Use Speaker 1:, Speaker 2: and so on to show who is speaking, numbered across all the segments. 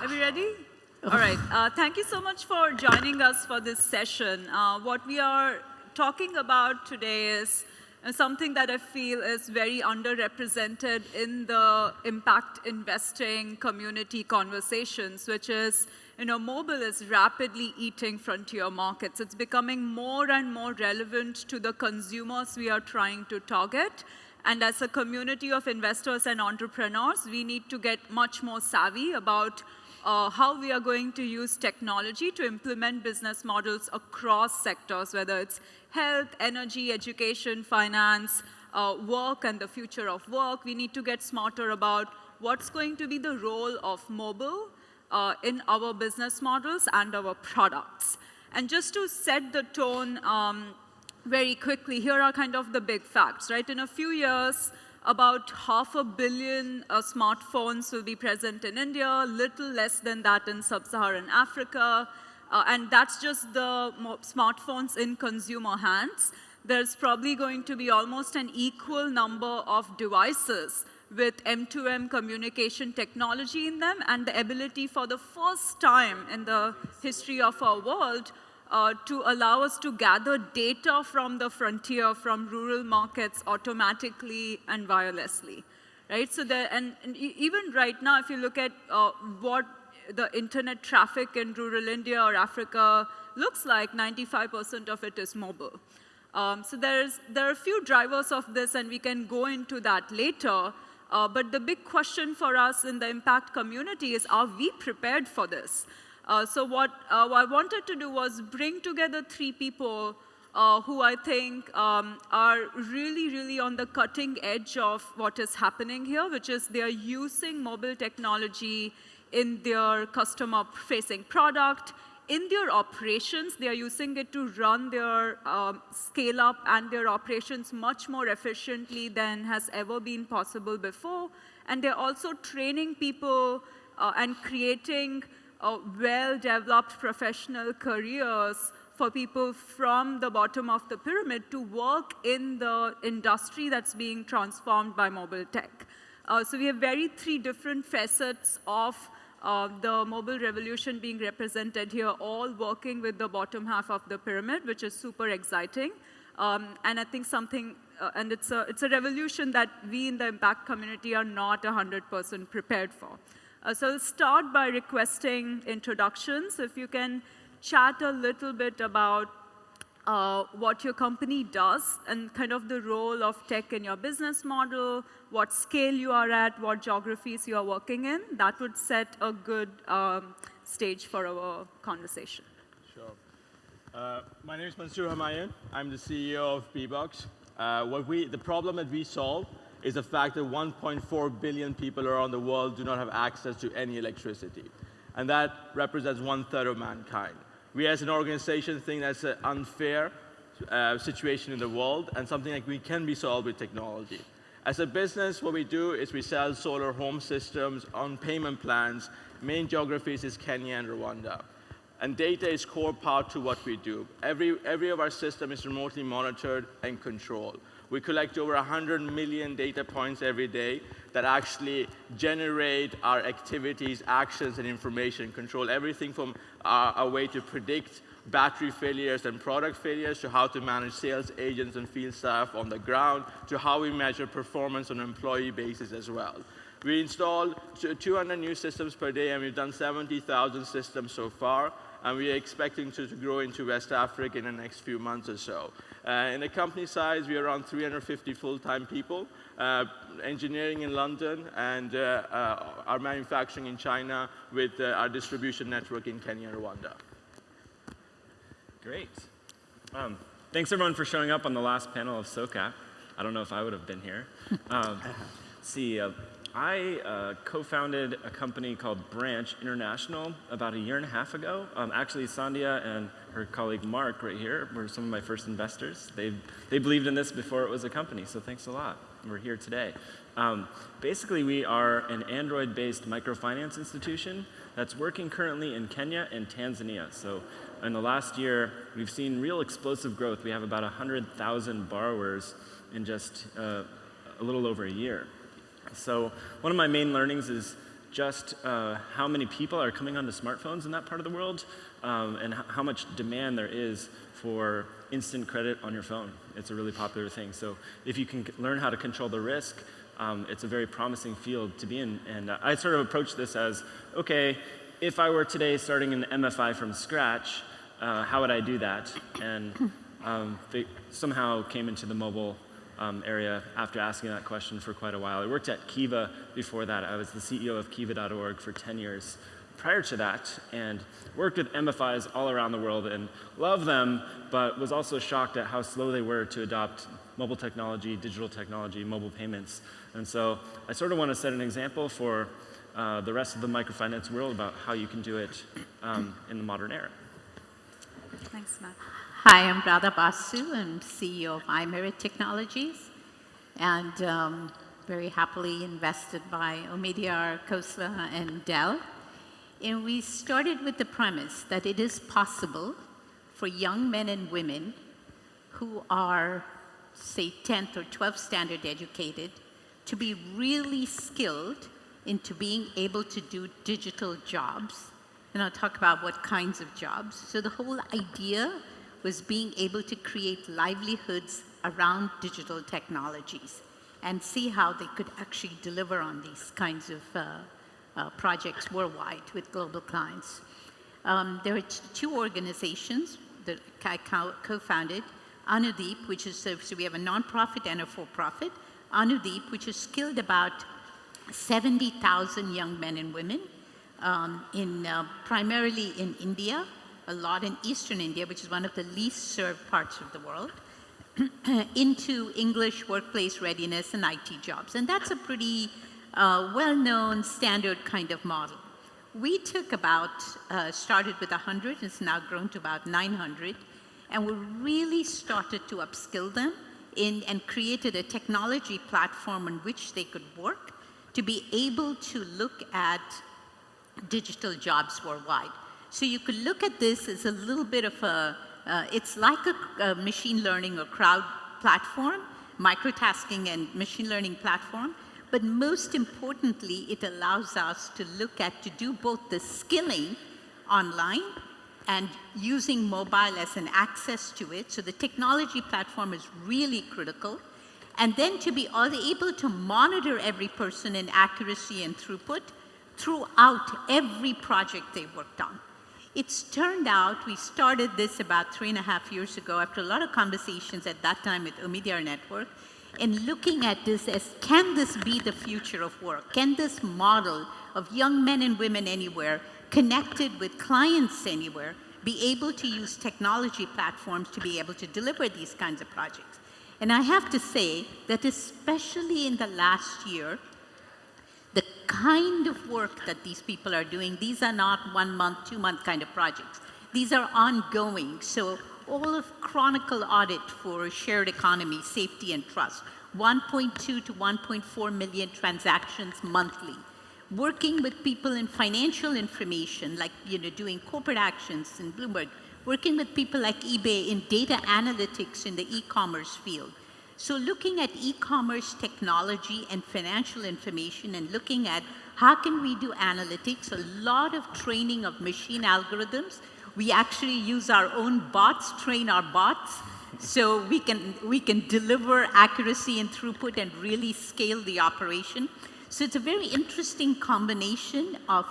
Speaker 1: Are we ready? All right. Thank you so much for joining us for this session. What we are talking about today is something that I feel is very underrepresented in the impact investing community conversations, which is, mobile is rapidly eating frontier markets. It's becoming more and more relevant to the consumers we are trying to target. And as a community of investors and entrepreneurs, we need to get much more savvy about how we are going to use technology to implement business models across sectors, whether it's health, energy, education, finance, work, and the future of work. We need to get smarter about what's going to be the role of mobile in our business models and our products. And just to set the tone very quickly, here are kind of the big facts, right? In a few years, about 500 million smartphones will be present in India, little less than that in sub-Saharan Africa, and that's just the smartphones in consumer hands. There's probably going to be almost an equal number of devices with M2M communication technology in them, and the ability for the first time in the history of our world to allow us to gather data from the frontier, from rural markets automatically and wirelessly, right? So and even right now, if you look at what the internet traffic in rural India or Africa looks like, 95% of it is mobile. So there are a few drivers of this, and we can go into that later. But the big question for us in the impact community is, are we prepared for this? So what I wanted to do was bring together three people who I think are really, really on the cutting edge of what is happening here, which is they are using mobile technology in their customer-facing product, in their operations. They are using it to run their scale-up and their operations much more efficiently than has ever been possible before. And they're also training people and creating well-developed professional careers for people from the bottom of the pyramid to work in the industry that's being transformed by mobile tech. So we have three different facets of the mobile revolution being represented here, all working with the bottom half of the pyramid, which is super exciting. And I think and it's a revolution that we in the impact community are not 100% prepared for. So I'll start by requesting introductions. If you can chat a little bit about what your company does and kind of the role of tech in your business model, what scale you are at, what geographies you are working in, that would set a good stage for our conversation.
Speaker 2: Sure. My name is Mansoor Hamayan. I'm the CEO of BBox. The problem that we solve is the fact that 1.4 billion people around the world do not have access to any electricity. And that represents 1/3 of mankind. We as an organization think that's an unfair situation in the world and something that we can be solved with technology. As a business, what we do is we sell solar home systems on payment plans. Main geographies is Kenya and Rwanda. And data is core part to what we do. Every of our system is remotely monitored and controlled. We collect over 100 million data points every day that actually generate our activities, actions, and information, control everything from our way to predict battery failures and product failures, to how to manage sales agents and field staff on the ground, to how we measure performance on an employee basis as well. We install 200 new systems per day, and we've done 70,000 systems so far, and we are expecting to grow into West Africa in the next few months or so. In the company size, we are around 350 full-time people, engineering in London, and our manufacturing in China with our distribution network in Kenya and Rwanda.
Speaker 3: Great. Thanks everyone for showing up on the last panel of SOCAP. I don't know if I would have been here. I co-founded a company called Branch International about 1.5 years ago. Actually, Sandhya and her colleague Mark right here were some of my first investors. They believed in this before it was a company, so thanks a lot. We're here today. Basically, we are an Android-based microfinance institution that's working currently in Kenya and Tanzania. So in the last year, we've seen real explosive growth. We have about 100,000 borrowers in just a little over a year. So one of my main learnings is just how many people are coming onto smartphones in that part of the world, and how much demand there is for instant credit on your phone. It's a really popular thing. So if you can learn how to control the risk, it's a very promising field to be in. And I sort of approach this as, okay, if I were today starting an MFI from scratch, how would I do that? And they somehow came into the mobile area after asking that question for quite a while. I worked at Kiva before that. I was the CEO of Kiva.org for 10 years prior to that, and worked with MFIs all around the world and loved them, but was also shocked at how slow they were to adopt mobile technology, digital technology, mobile payments. And so I sort of want to set an example for the rest of the microfinance world about how you can do it in the modern era.
Speaker 1: Thanks, Matt.
Speaker 4: Hi, I'm Radha Basu. I'm CEO of iMerit Technologies, and very happily invested by Omidyar, Khosla, and Dell. And we started with the premise that it is possible for young men and women who are, say, 10th or 12th standard educated to be really skilled into being able to do digital jobs. And I'll talk about what kinds of jobs. So the whole idea was being able to create livelihoods around digital technologies and see how they could actually deliver on these kinds of projects worldwide with global clients. There are two organizations that I co-founded. Anudeep, which is, so we have a nonprofit and a for-profit. Anudeep, which has skilled about 70,000 young men and women primarily in India, a lot in Eastern India, which is one of the least served parts of the world, into English workplace readiness and IT jobs. And that's a pretty well-known standard kind of model. We took started with 100, it's now grown to about 900, and we really started to upskill them and created a technology platform on which they could work to be able to look at digital jobs worldwide. So you could look at this as a little bit of it's like a machine learning or crowd platform, microtasking and machine learning platform, but most importantly, it allows us to do both the skilling online and using mobile as an access to it. So the technology platform is really critical. And then to be able to monitor every person in accuracy and throughput throughout every project they worked on. It's turned out, we started this about 3.5 years ago after a lot of conversations at that time with Omidyar Network, and looking at this as, can this be the future of work? Can this model of young men and women anywhere, connected with clients anywhere, be able to use technology platforms to be able to deliver these kinds of projects? And I have to say that especially in the last year, the kind of work that these people are doing, these are not 1 month, 2 month kind of projects. These are ongoing. So all of Chronicle audit for shared economy, safety and trust, 1.2 to 1.4 million transactions monthly. Working with people in financial information, like doing corporate actions in Bloomberg, working with people like eBay in data analytics in the e-commerce field. So looking at e-commerce technology and financial information and looking at how can we do analytics, a lot of training of machine algorithms. We actually use our own bots, train our bots, so we can deliver accuracy and throughput and really scale the operation. So it's a very interesting combination of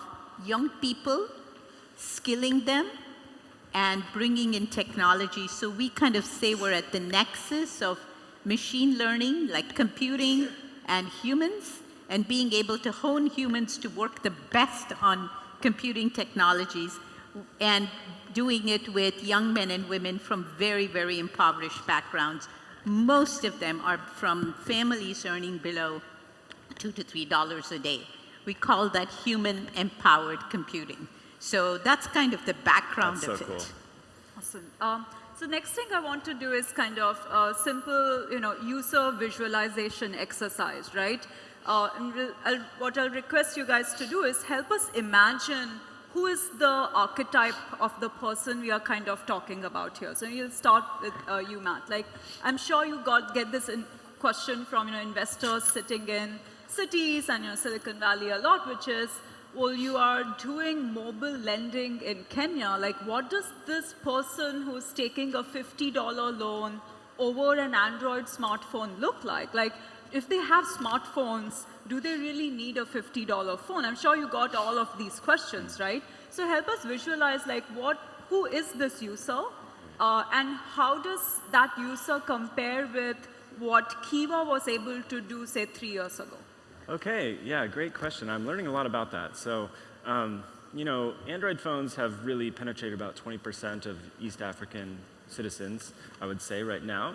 Speaker 4: young people, skilling them, and bringing in technology. So we kind of say we're at the nexus of machine learning, like computing, and humans, and being able to hone humans to work the best on computing technologies, and doing it with young men and women from very, very impoverished backgrounds. Most of them are from families earning below $2 to $3 a day. We call that human-empowered computing. So that's kind of the background of it.
Speaker 3: Cool.
Speaker 1: Awesome. So next thing I want to do is kind of a simple, user visualization exercise, right? What I'll request you guys to do is help us imagine who is the archetype of the person we are kind of talking about here. So we'll start with you, Matt. Like, I'm sure you get this question from investors sitting in cities and Silicon Valley a lot, which is, well, you are doing mobile lending in Kenya. Like, what does this person who's taking a $50 loan over an Android smartphone look like? Like, if they have smartphones, do they really need a $50 phone? I'm sure you got all of these questions, right? So help us visualize, like, who is this user? And how does that user compare with what Kiva was able to do, say, 3 years ago?
Speaker 3: Okay, yeah, great question. I'm learning a lot about that. So, you know, Android phones have really penetrated about 20% of East African citizens, I would say, right now.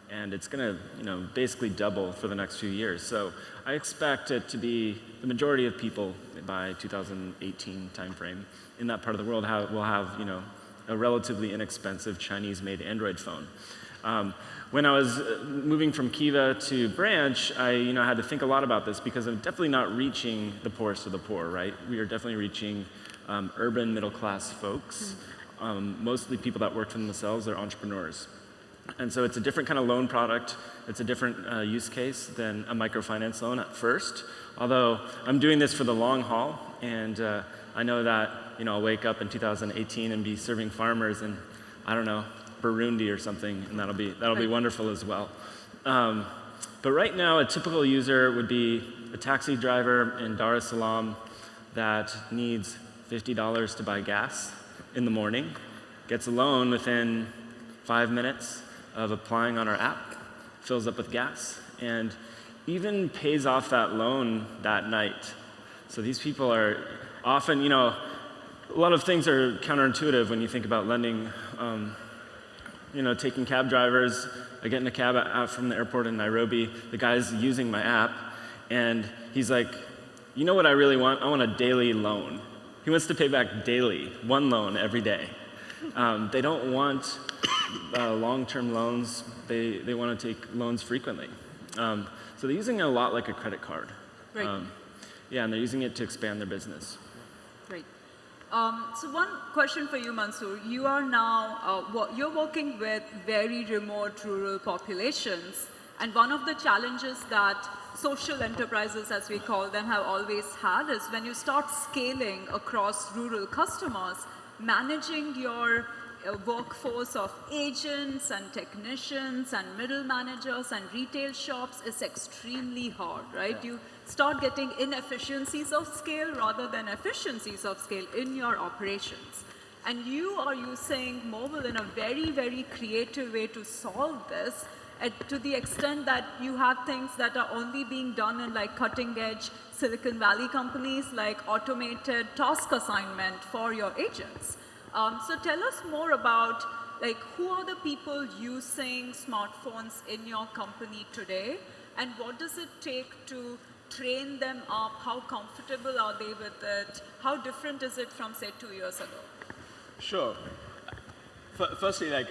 Speaker 3: And it's going to, you know, basically double for the next few years. So I expect it to be the majority of people by 2018 timeframe in that part of the world will have, you know, a relatively inexpensive Chinese-made Android phone. When I was moving from Kiva to Branch, I had to think a lot about this because I'm definitely not reaching the poorest of the poor, right? We are definitely reaching urban middle-class folks, mostly people that work for themselves, they're entrepreneurs. And so it's a different kind of loan product. It's a different use case than a microfinance loan at first. Although I'm doing this for the long haul, and I know that I'll wake up in 2018 and be serving farmers in, I don't know, Burundi or something, and that'll be wonderful as well. But right now, a typical user would be a taxi driver in Dar es Salaam that needs $50 to buy gas in the morning, gets a loan within 5 minutes of applying on our app, fills up with gas, and even pays off that loan that night. So these people are often, a lot of things are counterintuitive when you think about lending. Taking cab drivers, I get in a cab out from the airport in Nairobi, the guy's using my app, and he's like, you know what I really want? I want a daily loan. He wants to pay back daily, one loan every day. They don't want long-term loans. They want to take loans frequently. So they're using it a lot like a credit card.
Speaker 1: Right.
Speaker 3: And they're using it to expand their business.
Speaker 1: Right. So one question for you, Mansoor. You are now, you're working with very remote rural populations, and one of the challenges that social enterprises, as we call them, have always had is when you start scaling across rural customers, managing your workforce of agents and technicians and middle managers and retail shops is extremely hard, right? You start getting inefficiencies of scale rather than efficiencies of scale in your operations. And you are using mobile in a very, very creative way to solve this, to the extent that you have things that are only being done in like cutting-edge Silicon Valley companies, like automated task assignment for your agents. So tell us more about like who are the people using smartphones in your company today, and what does it take to train them up? How comfortable are they with it? How different is it from, say, 2 years ago?
Speaker 2: Sure. Firstly, like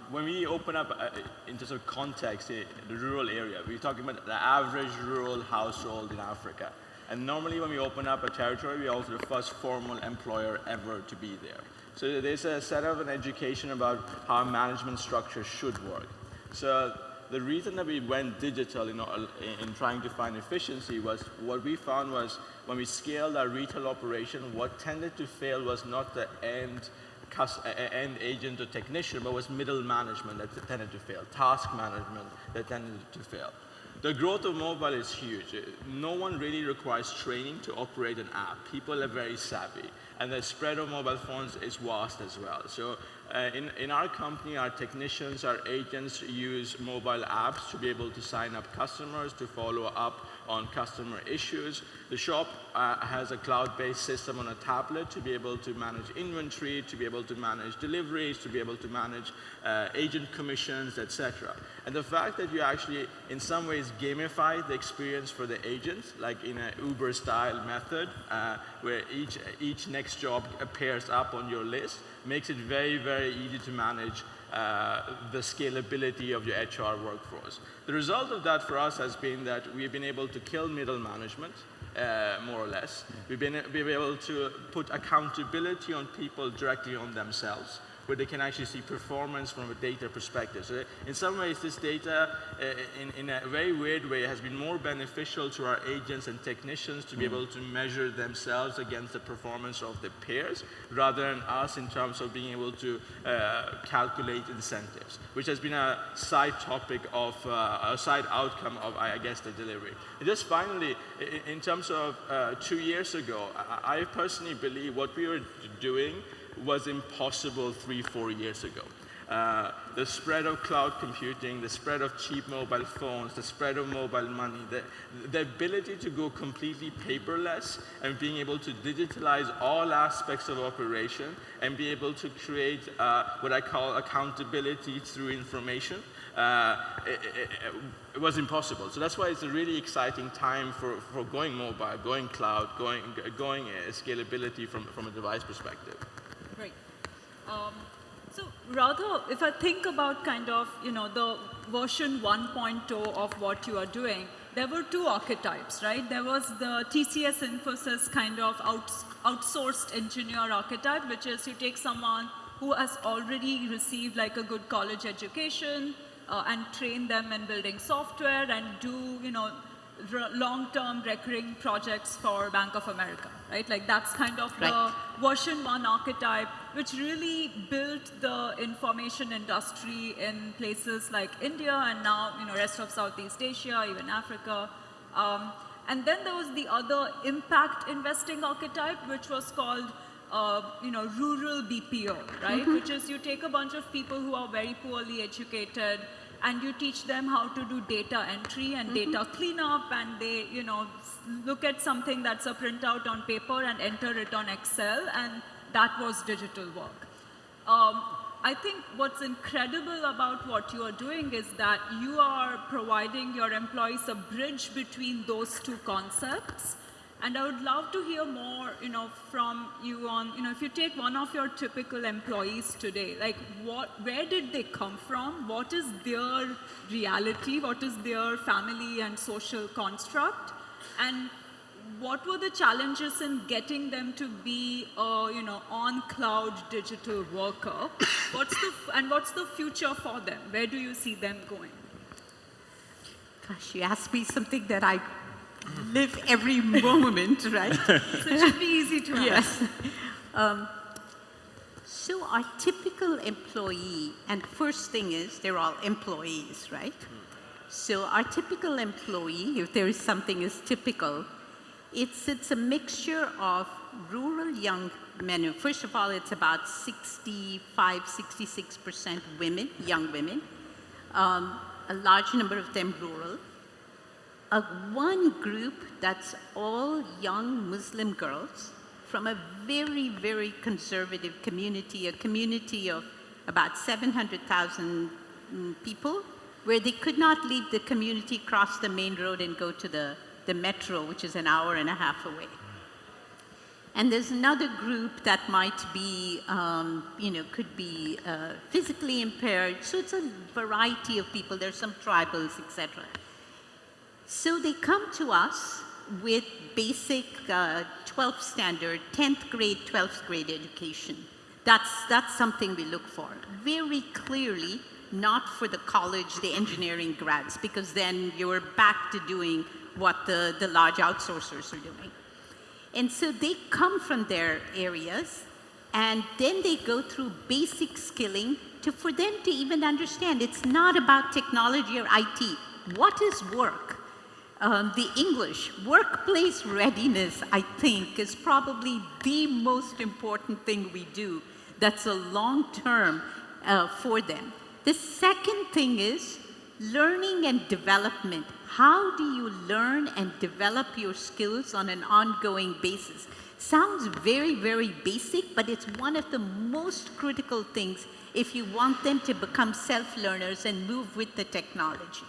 Speaker 2: when we open up in terms of context, the rural area, we're talking about the average rural household in Africa. And normally when we open up a territory, we're also the first formal employer ever to be there. So there's a set of an education about how management structure should work. So the reason that we went digital in trying to find efficiency was what we found was when we scaled our retail operation, what tended to fail was not the end agent or technician, but was middle management that tended to fail, task management that tended to fail. The growth of mobile is huge. No one really requires training to operate an app. People are very savvy, and the spread of mobile phones is vast as well. So in our company, our technicians, our agents use mobile apps to be able to sign up customers, to follow up on customer issues. The shop has a cloud-based system on a tablet to be able to manage inventory, to be able to manage deliveries, to be able to manage agent commissions, etc. And the fact that you actually, in some ways, gamify the experience for the agents, like in an Uber-style method, where each next job appears up on your list, makes it very, very easy to manage the scalability of your HR workforce. The result of that for us has been that we've been able to kill middle management, more or less. We've been able to put accountability on people directly on themselves. where they can actually see performance from a data perspective. So in some ways, this data, in a very weird way, has been more beneficial to our agents and technicians to be able to measure themselves against the performance of the peers, rather than us in terms of being able to calculate incentives, which has been a side topic of, a side outcome of, I guess, the delivery. And just finally, in terms of 2 years ago, I personally believe what we were doing was impossible 3-4 years ago. The spread of cloud computing, the spread of cheap mobile phones, the spread of mobile money, the ability to go completely paperless and being able to digitalize all aspects of operation and be able to create what I call accountability through information, it was impossible. So that's why it's a really exciting time for going mobile, going cloud, going scalability from a device perspective.
Speaker 1: Right. So rather, if I think about kind of, the version 1.0 of what you are doing, there were two archetypes, right? There was the TCS Infosys kind of outsourced engineer archetype, which is you take someone who has already received like a good college education and train them in building software and do, long-term recurring projects for Bank of America, right? Like that's kind of the version 1 archetype, which really built the information industry in places like India and now, rest of Southeast Asia, even Africa. And then there was the other impact investing archetype, which was called rural BPO, right? Which is you take a bunch of people who are very poorly educated and you teach them how to do data entry and data cleanup, and they, look at something that's a printout on paper and enter it on Excel, and that was digital work. I think what's incredible about what you are doing is that you are providing your employees a bridge between those two concepts. And I would love to hear more, from you on, if you take one of your typical employees today, like where did they come from? What is their reality? What is their family and social construct? And what were the challenges in getting them to be a, on-cloud digital worker? What's the future for them? Where do you see them going?
Speaker 4: Gosh, you asked me something that I live every moment, right?
Speaker 1: So it should be easy to answer.
Speaker 4: Yes. So our typical employee, and first thing is they're all employees, right? So our typical employee, if there is something as typical, it's a mixture of rural young men. First of all, it's about 65-66% women, young women. A large number of them rural. One group that's all young Muslim girls from a very, very conservative community, a community of about 700,000 people, where they could not leave the community, cross the main road, and go to the metro, which is an hour and a half away. And there's another group that might be, could be physically impaired. So it's a variety of people. There's some tribals, etc. So they come to us with basic 12th standard, 10th grade, 12th grade education. That's something we look for. Very clearly, not for the college, the engineering grads, because then you're back to doing what the large outsourcers are doing. And so they come from their areas, and then they go through basic skilling for them to even understand it's not about technology or IT. What is work? The English, workplace readiness, I think, is probably the most important thing we do that's a long term for them. The second thing is learning and development. How do you learn and develop your skills on an ongoing basis? Sounds very, very basic, but it's one of the most critical things if you want them to become self-learners and move with the technology.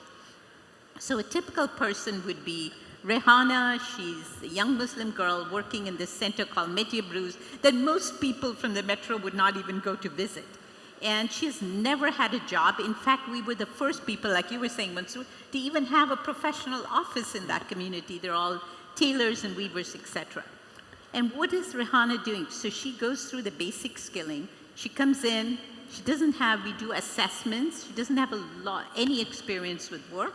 Speaker 4: So a typical person would be Rehana. She's a young Muslim girl working in this center called Media Bruce that most people from the metro would not even go to visit. And she's never had a job. In fact, we were the first people, like you were saying, Mansoor, to even have a professional office in that community. They're all tailors and weavers, etc. And what is Rehana doing? So she goes through the basic skilling. She comes in, she doesn't have, we do assessments, she doesn't have any experience with work.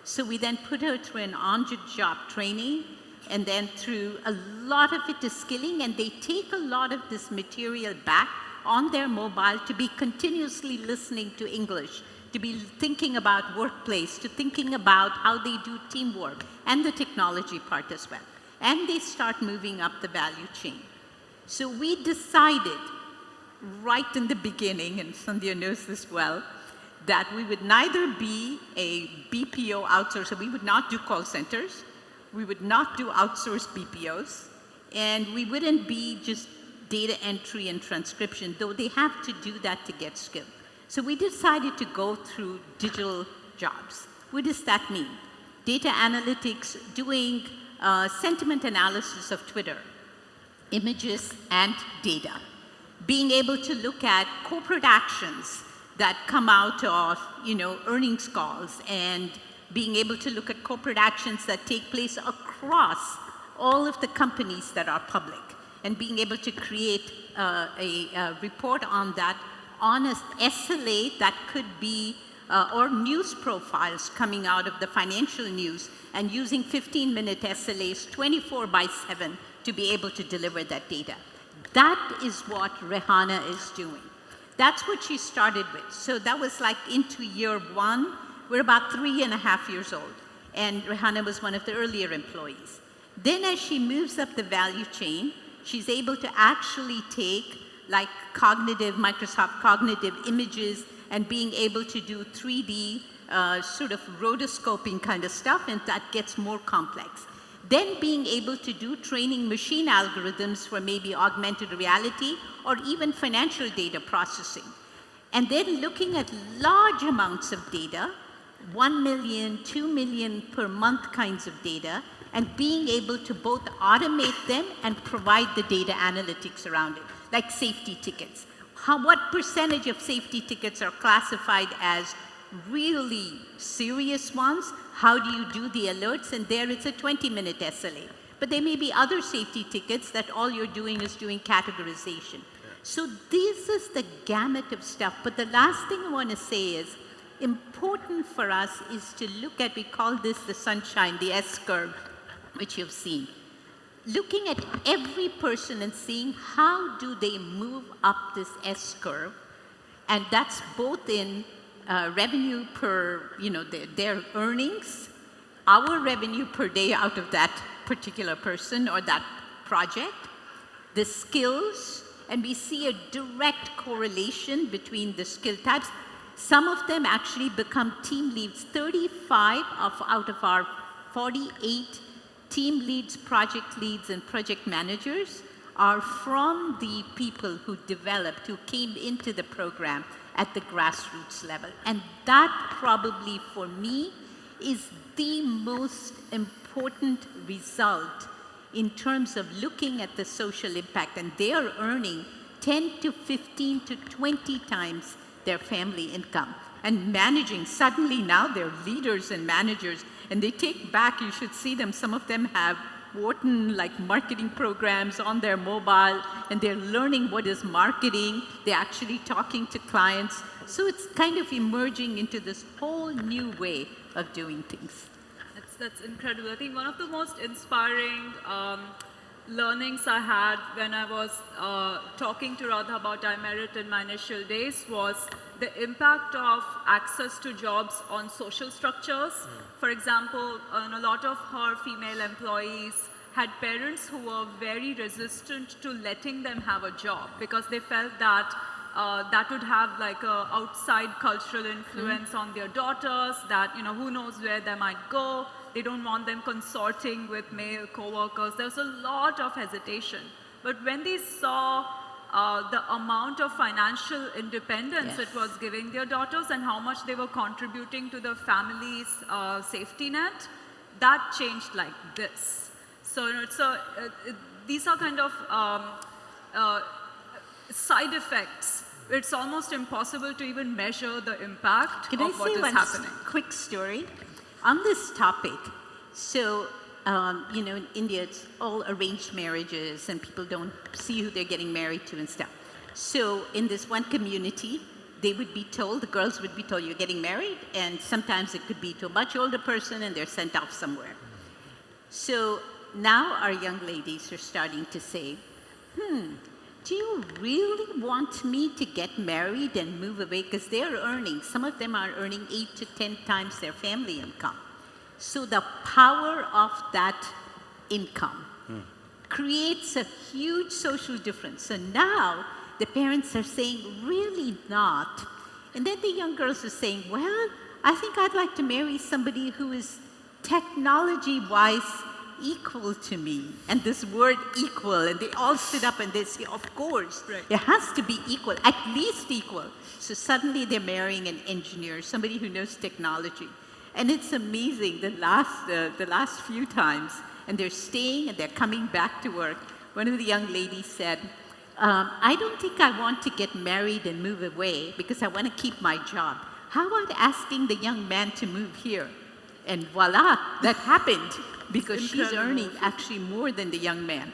Speaker 4: So we then put her through an on-the-job training, and then through a lot of it is skilling, and they take a lot of this material back on their mobile to be continuously listening to English, to be thinking about workplace, to thinking about how they do teamwork, and the technology part as well. And they start moving up the value chain. So we decided right in the beginning, and Sandhya knows this well, that we would neither be a BPO outsourcer, we would not do call centers, we would not do outsourced BPOs, and we wouldn't be just data entry and transcription, though they have to do that to get skill. So we decided to go through digital jobs. What does that mean? Data analytics, doing sentiment analysis of Twitter, images and data. Being able to look at corporate actions that come out of, earnings calls, and being able to look at corporate actions that take place across all of the companies that are public, and being able to create a report on that on an SLA that could be, or news profiles coming out of the financial news, and using 15-minute SLAs 24/7 to be able to deliver that data. That is what Rehana is doing. That's what she started with. So that was like into year one. We're about 3.5 years old, and Rehana was one of the earlier employees. Then as she moves up the value chain, she's able to actually take like Microsoft cognitive images and being able to do 3D sort of rotoscoping kind of stuff, and that gets more complex. Then being able to do training machine algorithms for maybe augmented reality or even financial data processing. And then looking at large amounts of data, 1 million, 2 million per month kinds of data, and being able to both automate them and provide the data analytics around it, like safety tickets. What percentage of safety tickets are classified as really serious ones? How do you do the alerts? And there it's a 20-minute SLA. But there may be other safety tickets that all you're doing is doing categorization. So this is the gamut of stuff. But the last thing I want to say is, important for us is to look at, we call this the sunshine, the S-curve, which you've seen. Looking at every person and seeing how do they move up this S-curve, and that's both in revenue per, their earnings, our revenue per day out of that particular person or that project, the skills, and we see a direct correlation between the skill types. Some of them actually become team leads. 35 out of our 48 team leads, project leads, and project managers are from the people who developed, who came into the program at the grassroots level. And that probably, for me, is the most important result in terms of looking at the social impact. And they are earning 10 to 15 to 20 times their family income. And managing, suddenly now they're leaders and managers, and they take back, you should see them, some of them have Wharton like marketing programs on their mobile, and they're learning what is marketing. They're actually talking to clients. So it's kind of emerging into this whole new way of doing things.
Speaker 1: That's incredible. I think one of the most inspiring learnings I had when I was talking to Radha about iMerit in my initial days was the impact of access to jobs on social structures. For example, a lot of her female employees had parents who were very resistant to letting them have a job because they felt that that would have like a outside cultural influence on their daughters, that who knows where they might go. They don't want them consorting with male co-workers. There's a lot of hesitation. But when they saw the amount of financial independence it was giving their daughters and how much they were contributing to the family's safety net, that changed like this. So these are kind of side effects. It's almost impossible to even measure the impact of what is happening. Can I say one
Speaker 4: quick story on this topic? So, in India, it's all arranged marriages, and people don't see who they're getting married to and stuff. So in this one community, they would be told, the girls would be told, you're getting married, and sometimes it could be to a much older person and they're sent off somewhere. So now our young ladies are starting to say, do you really want me to get married and move away? Because they're earning, some of them are earning 8 to 10 times their family income. So the power of that income creates a huge social difference. So now the parents are saying, really not. And then the young girls are saying, well, I think I'd like to marry somebody who is technology-wise equal to me. And this word equal, and they all sit up and they say, of course, it has to be equal, at least equal. So suddenly they're marrying an engineer, somebody who knows technology. And it's amazing, the last few times, and they're staying and they're coming back to work. One of the young ladies said, I don't think I want to get married and move away because I want to keep my job. How about asking the young man to move here? And voila, that happened because she's earning actually more than the young man.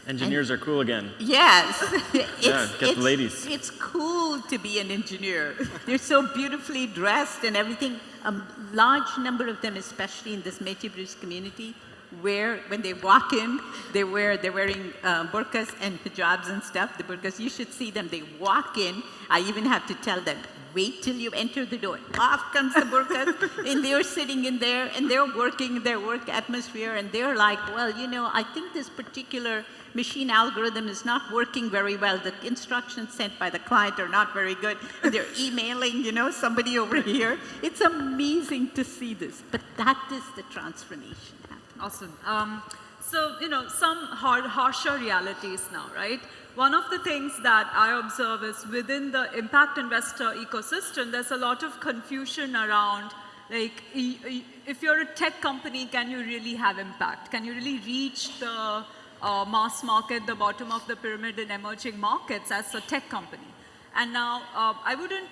Speaker 3: Engineers are cool again.
Speaker 4: Yes.
Speaker 3: Get the ladies.
Speaker 4: It's cool to be an engineer. They're so beautifully dressed and everything. A large number of them, especially in this Métis Bruce community, where when they walk in, they're wearing burqas and hijabs and stuff. The burqas, you should see them. They walk in. I even have to tell them, wait till you enter the door. Off comes the burqas, and they're sitting in there, and they're working their work atmosphere, and they're like, well, you know, I think this particular machine algorithm is not working very well. The instructions sent by the client are not very good. And they're emailing, you know, somebody over here. It's amazing to see this, but that is the transformation happening.
Speaker 1: Awesome. So, you know, some harsher realities now, right? One of the things that I observe is within the impact investor ecosystem, there's a lot of confusion around, like, if you're a tech company, can you really have impact? Can you really reach the mass market, the bottom of the pyramid in emerging markets as a tech company? And now, I wouldn't,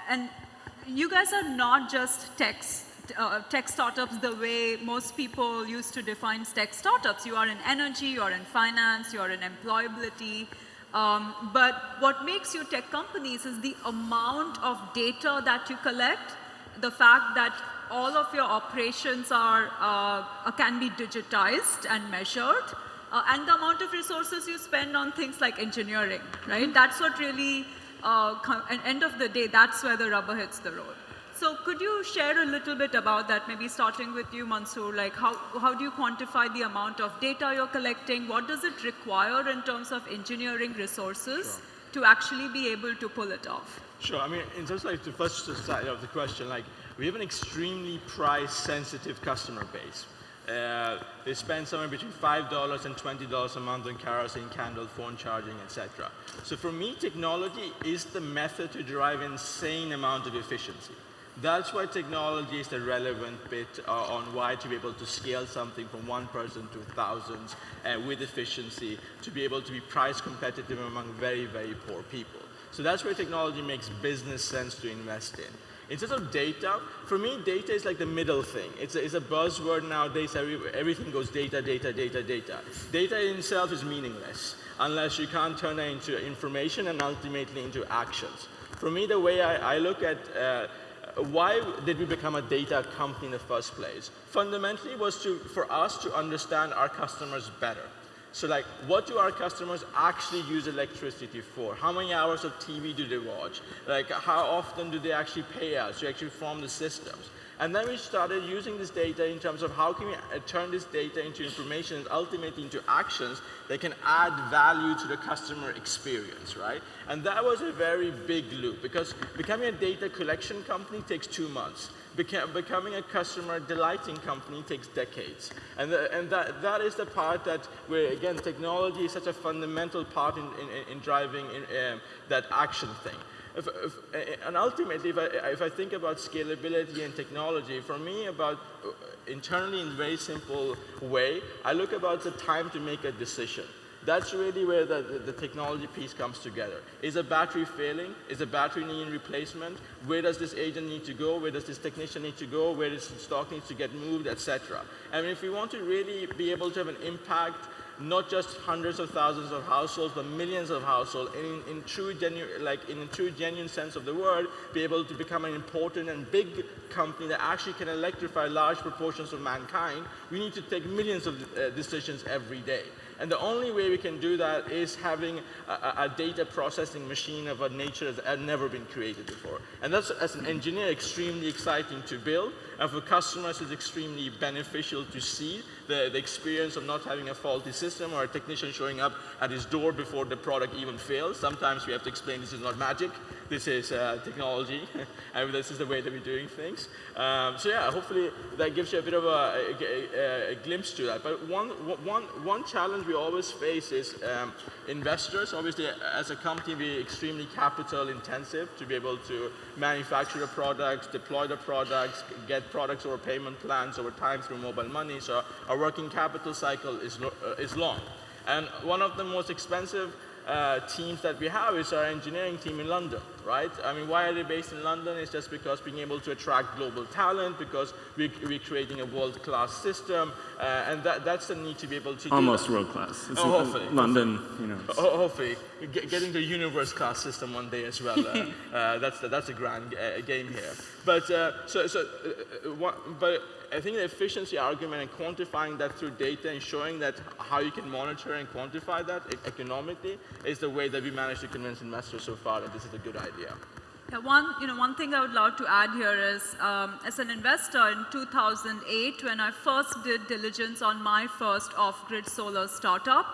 Speaker 1: and you guys are not just tech startups the way most people used to define tech startups. You are in energy, you are in finance, you are in employability. But what makes you tech companies is the amount of data that you collect, the fact that all of your operations can be digitized and measured, and the amount of resources you spend on things like engineering, right? That's what really, at the end of the day, that's where the rubber hits the road. So could you share a little bit about that, maybe starting with you, Mansoor, like how do you quantify the amount of data you're collecting? What does it require in terms of engineering resources to actually be able to pull it off?
Speaker 2: Sure, I mean, in terms of like the first side of the question, like we have an extremely price-sensitive customer base. They spend somewhere between $5 and $20 a month on kerosene, candle, phone charging, etc. So for me, technology is the method to drive insane amount of efficiency. That's why technology is the relevant bit on why to be able to scale something from one person to thousands with efficiency, to be able to be price competitive among very, very poor people. So that's where technology makes business sense to invest in. In terms of data, for me, data is like the middle thing. It's a buzzword nowadays. Everything goes data, data, data, data. Data in itself is meaningless unless you can't turn it into information and ultimately into actions. For me, the way I look at why did we become a data company in the first place? Fundamentally was for us to understand our customers better. So like, what do our customers actually use electricity for? How many hours of TV do they watch? Like, how often do they actually pay us to actually form the systems? And then we started using this data in terms of how can we turn this data into information and ultimately into actions that can add value to the customer experience, right? And that was a very big loop because becoming a data collection company takes 2 months. Becoming a customer delighting company takes decades. And that is the part that where, again, technology is such a fundamental part in driving that action thing. And ultimately, if I think about scalability and technology, for me, about internally in a very simple way, I look about the time to make a decision. That's really where the technology piece comes together. Is a battery failing? Is a battery needing replacement? Where does this agent need to go? Where does this technician need to go? Where does stock needs to get moved, etc. And if we want to really be able to have an impact not just hundreds of thousands of households, but millions of households, in true genuine sense of the word, be able to become an important and big company that actually can electrify large proportions of mankind, we need to take millions of decisions every day. And the only way we can do that is having a data processing machine of a nature that had never been created before. And that's, as an engineer, extremely exciting to build. And for customers, it's extremely beneficial to see the experience of not having a faulty system or a technician showing up at his door before the product even fails. Sometimes we have to explain this is not magic. This is technology, and this is the way that we're doing things. So yeah, hopefully that gives you a bit of a glimpse to that. But one challenge we always face is investors. Obviously, as a company, we're extremely capital intensive to be able to manufacture the products, deploy the products, get products over payment plans over time through mobile money. So our working capital cycle is long. And one of the most expensive teams that we have is our engineering team in London, right? I mean, why are they based in London? It's just because being able to attract global talent, because we're creating a world-class system, and that's the need to be able to
Speaker 3: almost
Speaker 2: do that.
Speaker 3: world-class.
Speaker 2: Hopefully.
Speaker 3: London, you know.
Speaker 2: Hopefully, getting the universe-class system one day as well. That's a grand game here. But but I think the efficiency argument and quantifying that through data and showing that how you can monitor and quantify that economically is the way that we managed to convince investors so far that this is a good idea.
Speaker 1: Yeah, one thing I would love to add here is, as an investor in 2008, when I first did diligence on my first off-grid solar startup,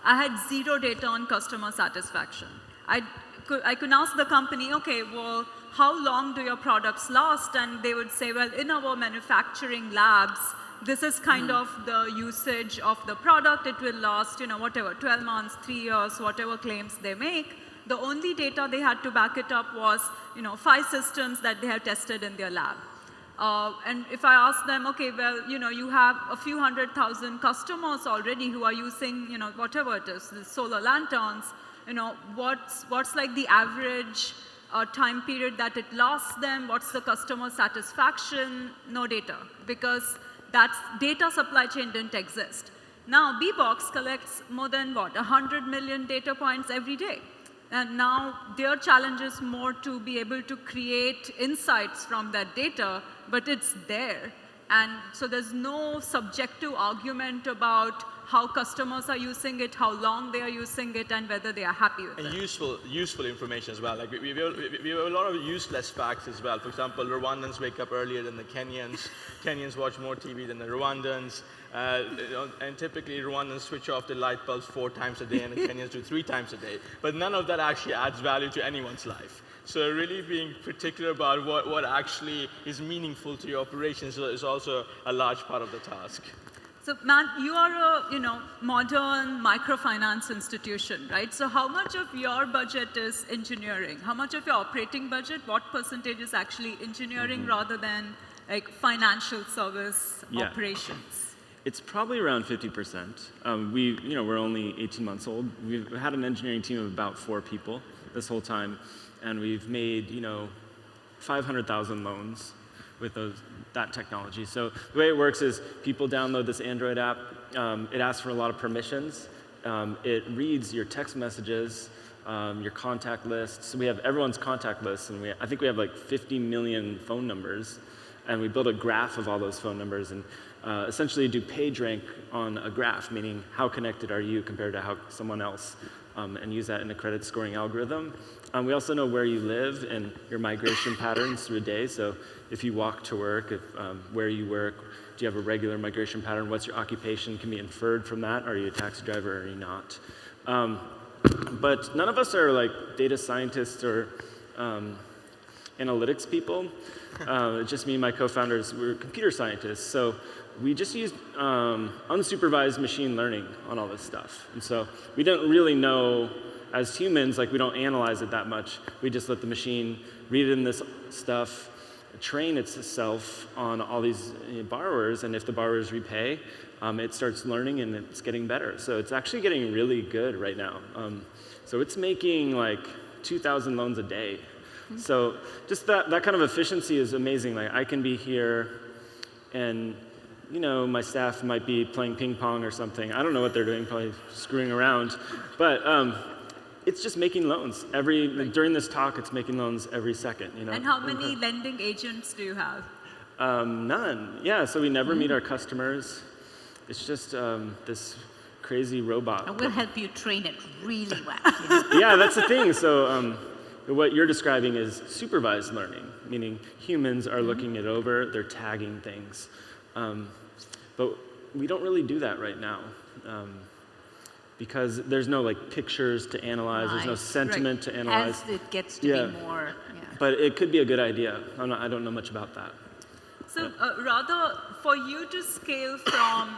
Speaker 1: I had zero data on customer satisfaction. I could ask the company, okay, well, how long do your products last? And they would say, well, in our manufacturing labs, this is kind of the usage of the product. It will last, whatever, 12 months, 3 years, whatever claims they make. The only data they had to back it up was, 5 systems that they have tested in their lab. And if I ask them, okay, well, you have a few 100,000 customers already who are using, whatever it is, the solar lanterns, what's like the average time period that it lasts them? What's the customer satisfaction? No data, because that data supply chain didn't exist. Now, BBox collects more than, 100 million data points every day. And now their challenge is more to be able to create insights from that data, but it's there. And so there's no subjective argument about how customers are using it, how long they are using it, and whether they are happy with it.
Speaker 2: And useful information as well. Like we have a lot of useless facts as well. For example, Rwandans wake up earlier than the Kenyans. Kenyans watch more TV than the Rwandans. And typically Rwandans switch off the light bulbs 4 times a day, and the Kenyans do 3 times a day. But none of that actually adds value to anyone's life. So really being particular about what actually is meaningful to your operations is also a large part of the task.
Speaker 1: So Matt, you are a modern microfinance institution, right? So how much of your budget is engineering? How much of your operating budget, what percentage is actually engineering rather than like financial service operations?
Speaker 3: It's probably around 50%. We're only 18 months old. We've had an engineering team of about 4 people this whole time, and we've made 500,000 loans with that technology. So the way it works is people download this Android app. It asks for a lot of permissions. It reads your text messages, your contact lists. So we have everyone's contact lists, and I think we have like 50 million phone numbers. And we build a graph of all those phone numbers and essentially do page rank on a graph, meaning how connected are you compared to how someone else, and use that in a credit scoring algorithm. We also know where you live and your migration patterns through a day. So if you walk to work, where you work, do you have a regular migration pattern? What's your occupation? Can be inferred from that. Are you a taxi driver or are you not? But none of us are like data scientists or analytics people. Just me and my co-founders, we're computer scientists. So we just used unsupervised machine learning on all this stuff. And so we didn't really know, as humans, like we don't analyze it that much. We just let the machine read in this stuff, train itself on all these borrowers, and if the borrowers repay, it starts learning and it's getting better. So it's actually getting really good right now. So it's making like 2,000 loans a day. So just that kind of efficiency is amazing. Like I can be here and you know, my staff might be playing ping pong or something. I don't know what they're doing, probably screwing around. But it's just making loans. During this talk, it's making loans every second, you know.
Speaker 1: And how many lending agents do you have?
Speaker 3: None. Yeah, so we never meet our customers. It's just this crazy robot.
Speaker 4: And we'll help you train it really well. You know?
Speaker 3: Yeah, that's the thing. So what you're describing is supervised learning, meaning humans are looking it over, they're tagging things. But we don't really do that right now. Because there's no like pictures to analyze, there's no sentiment to analyze.
Speaker 4: As it gets to be more,
Speaker 3: But it could be a good idea. I don't know much about that.
Speaker 1: So rather, for you to scale from